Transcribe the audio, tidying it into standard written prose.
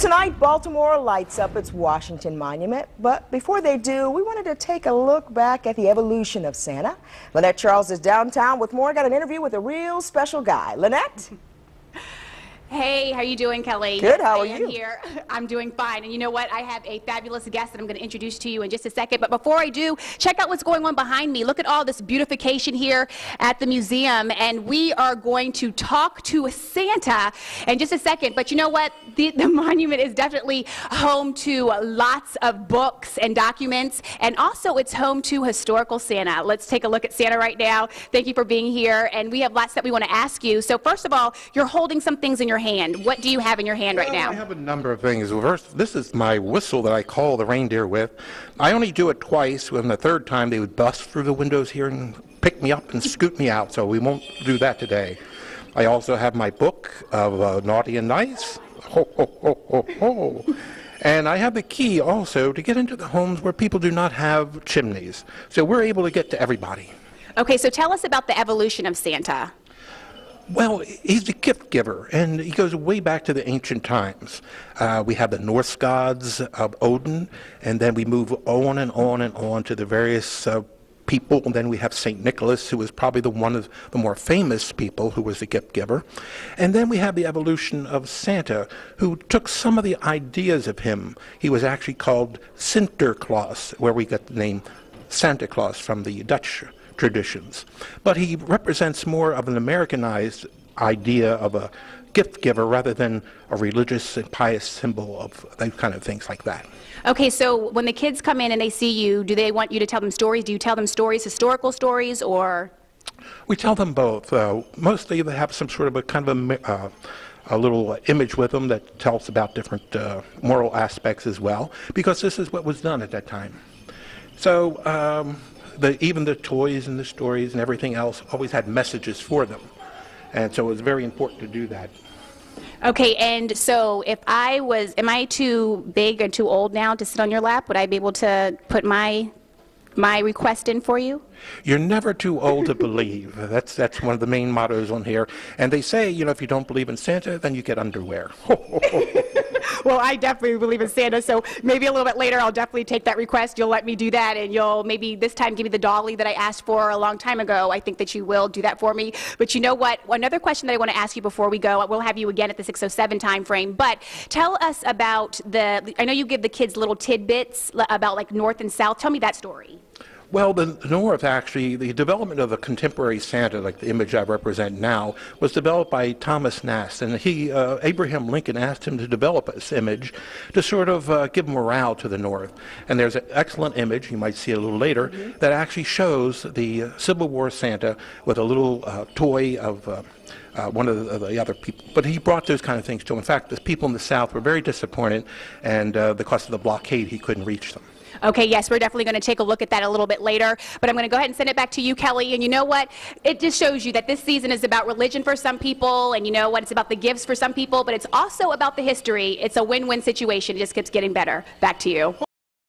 Tonight, Baltimore lights up its Washington Monument, but before they do, we wanted to take a look back at the evolution of Santa. Lynette Charles is downtown with more. Got an interview with a real special guy. Lynette? Hey, how you doing, Kelly? Good, how are you? Here. I'm doing fine. And you know what? I have a fabulous guest that I'm going to introduce to you in just a second. But before I do, check out what's going on behind me. Look at all this beautification here at the museum. And we are going to talk to Santa in just a second. But you know what? The monument is definitely home to lots of books and documents. And also it's home to historical Santa. Let's take a look at Santa right now. Thank you for being here. And we have lots that we want to ask you. So first of all, you're holding some things in your hand. What do you have in your hand right now? I have a number of things. First, this is my whistle that I call the reindeer with. I only do it twice. When the third time, they would bust through the windows here and pick me up and scoot me out, so we won't do that today. I also have my book of Naughty and Nice. Ho, ho, ho, ho, ho. And I have the key also to get into the homes where people do not have chimneys. So we're able to get to everybody. Okay, so tell us about the evolution of Santa. Well, he's a gift giver, and he goes way back to the ancient times. We have the Norse gods of Odin, and then we move on and on and on to the various people. And then we have St. Nicholas, who was probably one of the more famous people who was a gift giver. And then we have the evolution of Santa, who took some of the ideas of him. He was actually called Sinterklaas, where we got the name Santa Claus from the Dutch traditions. But he represents more of an Americanized idea of a gift giver rather than a religious and pious symbol of those kind of things like that. Okay, so when the kids come in and they see you, do they want you to tell them stories? Do you tell them stories, historical stories, or? We tell them both. Mostly they have some sort of a kind of a little image with them that tells about different moral aspects as well, because this is what was done at that time. So even the toys and the stories and everything else always had messages for them. And so it was very important to do that. Okay, and so if am I too big or too old now to sit on your lap? Would I be able to put my request in for you? You're never too old to believe. That's one of the main mottos on here. And they say, you know, if you don't believe in Santa, then you get underwear. Well, I definitely believe in Santa, so maybe a little bit later I'll definitely take that request. You'll let me do that, and you'll maybe this time give me the dolly that I asked for a long time ago. I think that you will do that for me. But you know what? Another question that I want to ask you before we go, we'll have you again at the 6:07 time frame, but tell us about I know you give the kids little tidbits about like North and South. Tell me that story. Well, the North, actually, the development of a contemporary Santa, like the image I represent now, was developed by Thomas Nast. And Abraham Lincoln asked him to develop this image to sort of give morale to the North. And there's an excellent image, you might see it a little later, that actually shows the Civil War Santa with a little toy of one of the other people. But he brought those kind of things to him. In fact, the people in the South were very disappointed, and because of the blockade, he couldn't reach them. Okay, yes, we're definitely going to take a look at that a little bit later, but I'm going to go ahead and send it back to you, Kelly. And you know what? It just shows you that this season is about religion for some people, and you know what? It's about the gifts for some people, but it's also about the history. It's a win-win situation. It just keeps getting better. Back to you.